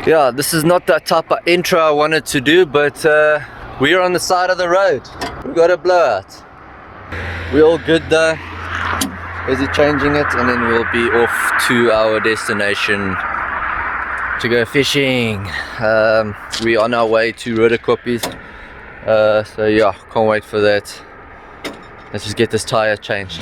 Yeah, this is not that type of intro I wanted to do, but we're on the side of the road. We've got a blowout. We're all good though. Busy changing it, and then we'll be off to our destination to go fishing. We're on our way to Roodekoppies. So yeah, can't wait for that. Let's just get this tire changed.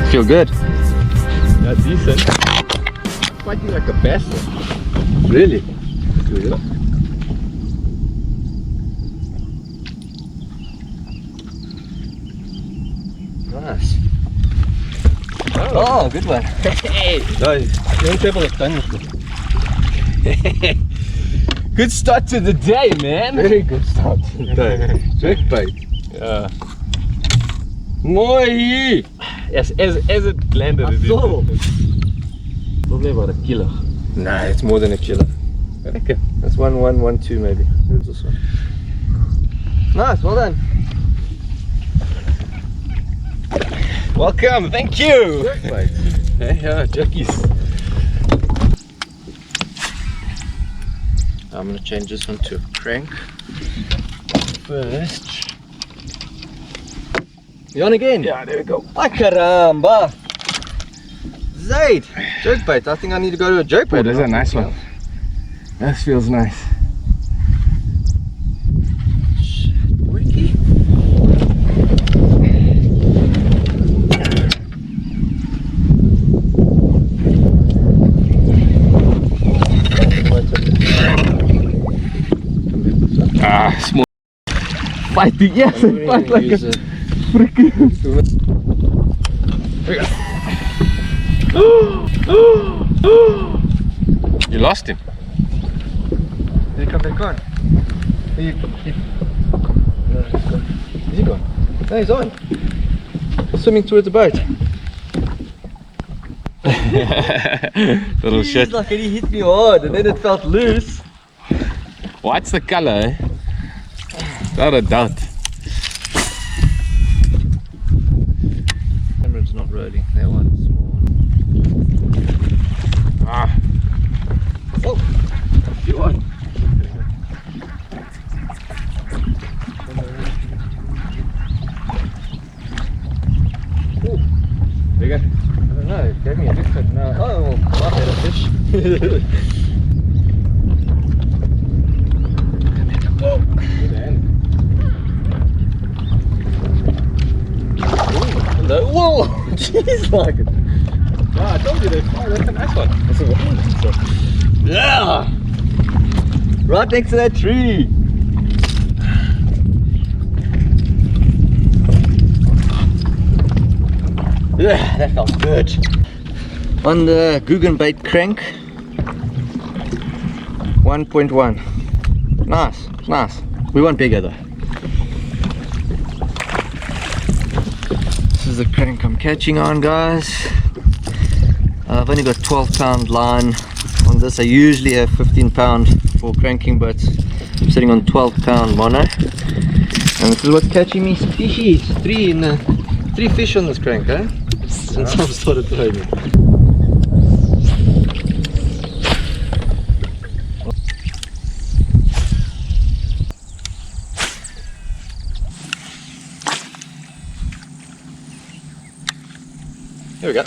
Feel good. Yeah, decent. Fighting like a bastard. Really? Yeah. Nice. Oh, good one. Hey! Good start to the day, man. Very good start to the day. Jerkbait. Yeah. Mooi! Yes, as it landed, it saw. is. Probably about a kilo. Nah, it's more than a kilo. I reckon. That's 1.112 maybe. Where's this one? Nice, well done. Welcome, thank you! Jerkbait. Hey, yeah, jerkies. I'm gonna change this one to a crank. First. You on again? Yeah, there we go. Ay caramba! Zaid! Jerkbait. I think I need to go to a jerkbait. Oh, that's a nice one. That feels nice. Wiki. Ah, small. Fighting, yes, it fight like a freaking. You lost him. Did he come back on? Is he gone? No, he's on. Swimming towards the boat. Little shit. Like he hit me hard and then it felt loose. What's the color, eh? Without a doubt. Camera's not rolling. That one's small. Ah. Oh! You on? Ooh. Bigger? I don't know, it gave me a different now. Oh, well, I had a fish. Oh, good end. Hello. Whoa! Jeez, like it. Yeah, I told you that. Oh, that's a nice one. That's a one. Yeah! Right next to that tree. Yeah, that felt good. On the Guggenbait crank, 1.1. Nice, nice. We want bigger though. This is the crank I'm catching on, guys. I've only got 12-pound line on this. I usually have 15-pound for cranking, but I'm sitting on 12-pound mono. And this is what's catching me species. Three fish on this crank, eh? Since I've started throwing it. Here we go.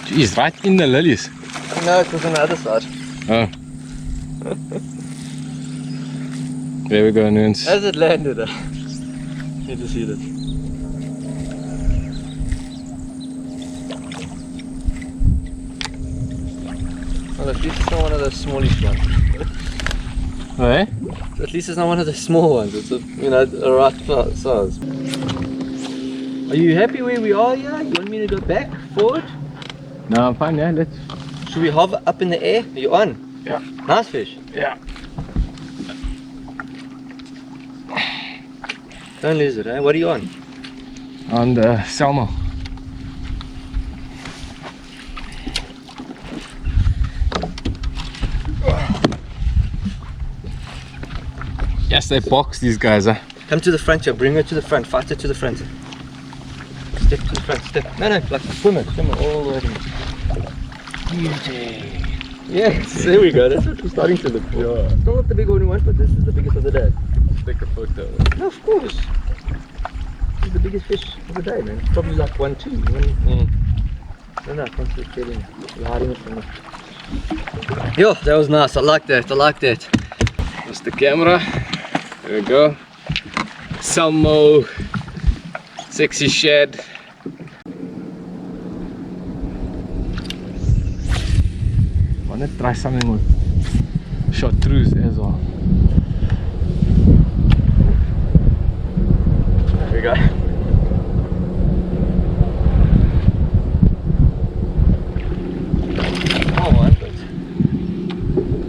Jeez, right in the lilies. No, it was on the other side. Oh. There we go, Nunes. As it landed, you just hit it. Well, at least it's not one of those smallish ones. Eh? At least it's not one of the small ones. It's a, you know, a right size. Are you happy where we are here? You want me to go back, forward? No, I'm fine, yeah, let's... Should we hover up in the air? Are you on? Yeah. Nice fish. Yeah. Don't lose it, eh? What are you on? On the salmon. Yes, they box these guys, eh? Come to the front here, bring her to the front, fight her to the front. Step to the front, step. No, like swim it all the way to me. Beauty. Yes, there we go, that's what we're starting to look for. Yeah. Still not the big one we want, but this is the biggest of the day. Take a photo. No, of course. This is the biggest fish of the day, man. It's probably like 1, 2. No, I can't see it getting. You're hiding it from me. Yo, that was nice, I like that, That's the camera. There we go. Salmo. Sexy shed. I want to try something with chartreuse as well. There we go. Oh, man, but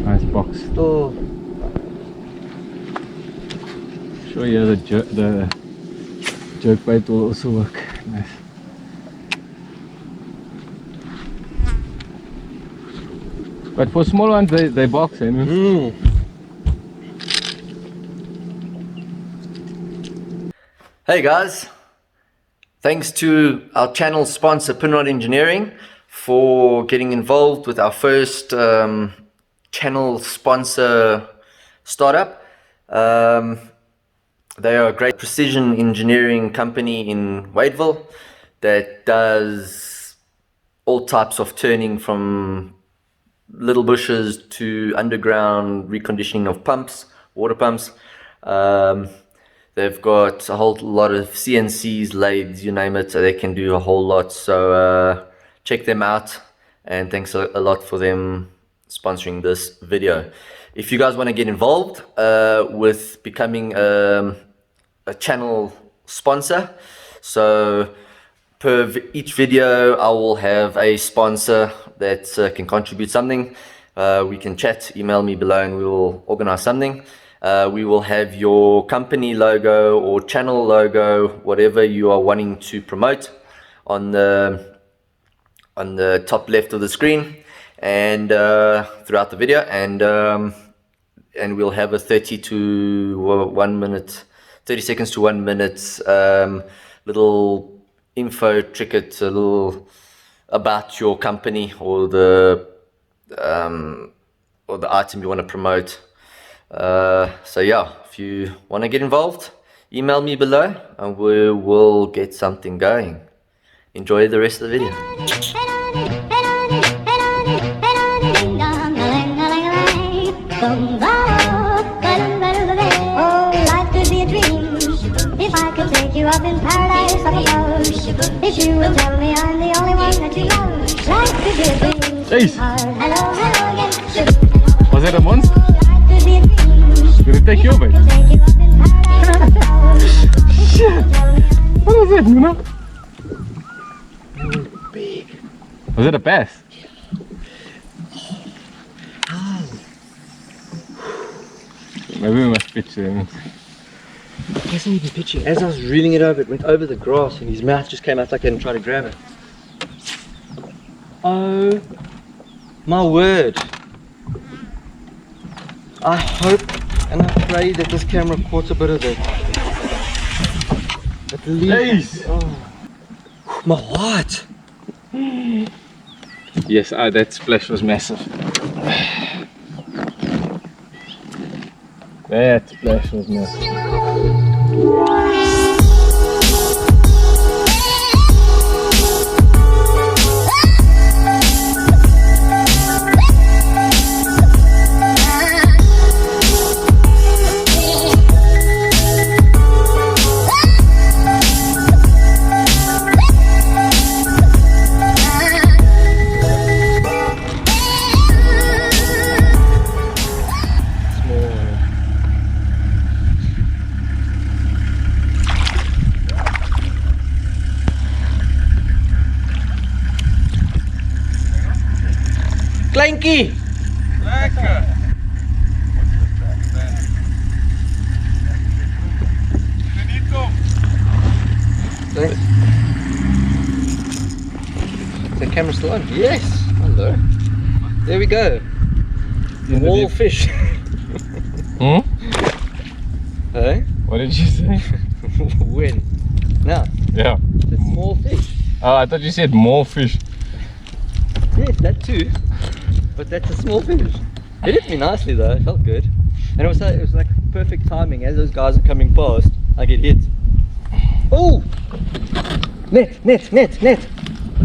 Nice box. still. Sure, yeah, the jerk bait will also work. Nice. But for small ones, they box, eh? Hey guys, thanks to our channel sponsor Pinrod Engineering for getting involved with our first channel sponsor startup. They are a great precision engineering company in Wadeville that does all types of turning from little bushes to underground reconditioning of pumps, water pumps. They've got a whole lot of CNCs, lathes, you name it, so they can do a whole lot. So check them out, and thanks a lot for them sponsoring this video. If you guys want to get involved with becoming a channel sponsor, so per each video I will have a sponsor that can contribute something. We can chat, email me below, and we will organize something. We will have your company logo or channel logo, whatever you are wanting to promote, on the top left of the screen and throughout the video, and we'll have a 30 seconds to 1 minute little info ticket, a little about your company or the item you want to promote. So yeah, if you want to get involved, email me below and we will get something going. Enjoy the rest of the video. Oh, life could be a dream if I could take you up in paradise up above. If you would tell me I'm the only one that you love, life could be a dream. Jeez. Hello, hello again. Was that a monster? Life could be a dream. Did it take your bait? Take you up in paradise up above. Shit! What was it, Nuna? Big. Was it a bass? Maybe we must pitch them. It wasn't even pitching. As I was reeling it over, it went over the grass and his mouth just came out like that and tried to grab it. Oh my word. I hope and I pray that this camera caught a bit of it. At least. Oh. My heart. Yes, that splash was massive. That splash was massive. Kleinkie! Lekker! eh? Is the camera still on? Yes! Hello. There we go. Wall fish. Hmm? Hey? What did you say? When? Now. Yeah. The small fish. Oh, I thought you said more fish. Yes, that too. But that's a small fish. It hit me nicely though, it felt good. And it was like perfect timing. As those guys are coming past, I get hit. Oh! Net!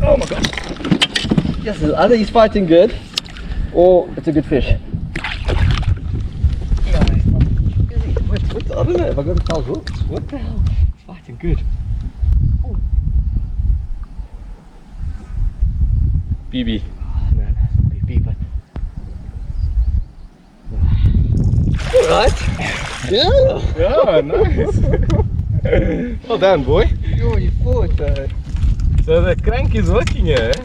Oh my god! Yes, either he's fighting good, or it's a good fish. What, I don't know, have I got a foul hook? What the hell? Fighting good. Oh. BB. No, it's not BB, but... Alright. Yeah. Yeah, nice. Well done, boy. Yo, you fought. So the crank is working here, eh?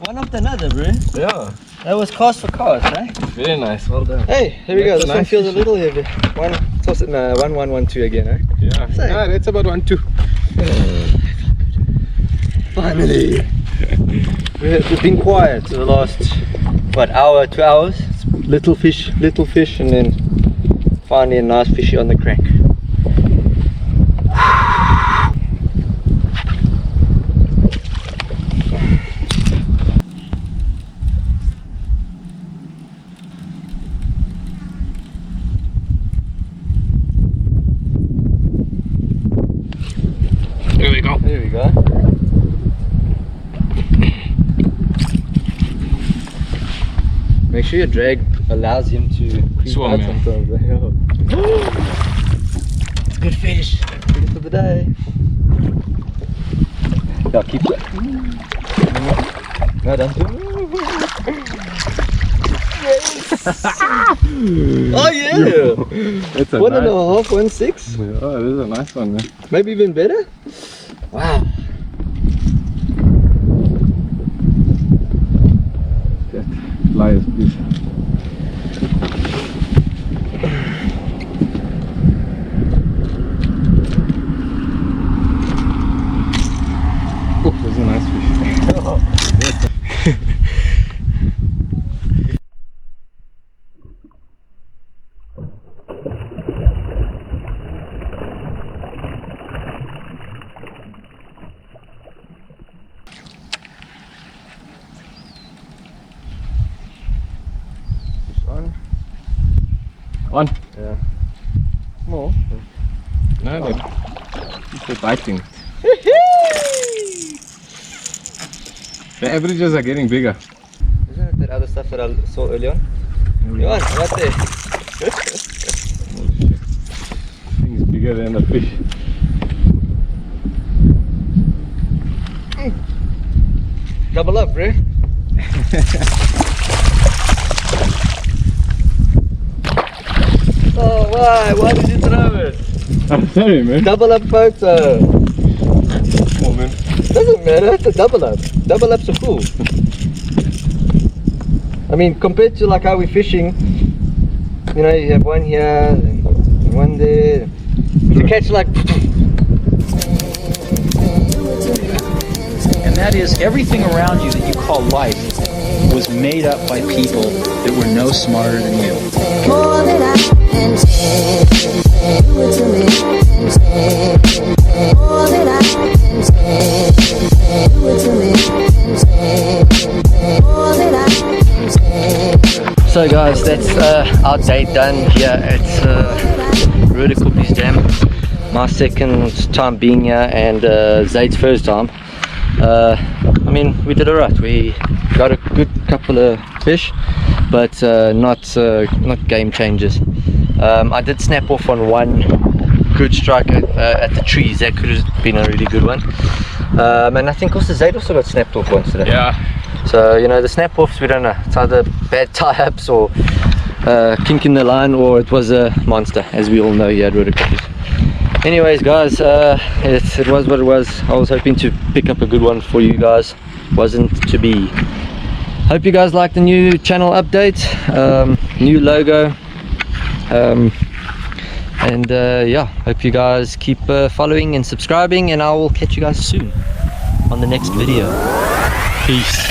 One after another, bro. Yeah. That was cast for cast, eh? Very nice, well done. Hey, here we go. That's This one nice feels a fishing. little heavy. Toss it, no, 1, 1, 1, 2 again, eh? Yeah. Same. No, that's about 1-2. Finally. We've been quiet for the last, what, hour, 2 hours? Little fish, and then finally a nice fishy on the crank. There we go. There we go. Make sure your drag allows him to creep Swim, out yeah. sometimes. It's a good fish. Fish of the day. Yeah, keep that. No, don't do it. Oh yeah! That's a 1.5, 1.6. Oh, this is a nice one, man. Maybe even better. Wow. Pliers, please. Oh, this is a nice fish. On. Yeah. More. No, no. It's biting. The averages are getting bigger. Isn't it that other stuff that I saw earlier on? Go on, right there. Thing's bigger than the fish. Double up, bro. Oh, why? Why did you throw it? I'm sorry, man. Double up photo. Oh, man. Doesn't matter, it's a double up. Double ups are cool. I mean, compared to like how we're fishing, you know, you have one here and one there. You catch like. And that is everything around you that you call life was made up by people that were no smarter than you. More than I can say, do it to me and say, more than I can say, do it to me and say, more than I can say. So guys, that's our day done here at Roodekoppies Dam. My second time being here and Zaid's first time. I mean, we did alright. We got a good couple of fish, but not game changers. I did snap off on one good strike at the trees. That could have been a really good one. And I think also Zaid also got snapped off once today. Yeah. So, you know, the snap offs, we don't know. It's either bad tie-ups or kink in the line, or it was a monster, as we all know here at Roodekoppies. Anyways, guys, it was what it was. I was hoping to pick up a good one for you guys. Wasn't to be. Hope you guys like the new channel update, new logo. And yeah, hope you guys keep following and subscribing, and I will catch you guys soon on the next video. Peace.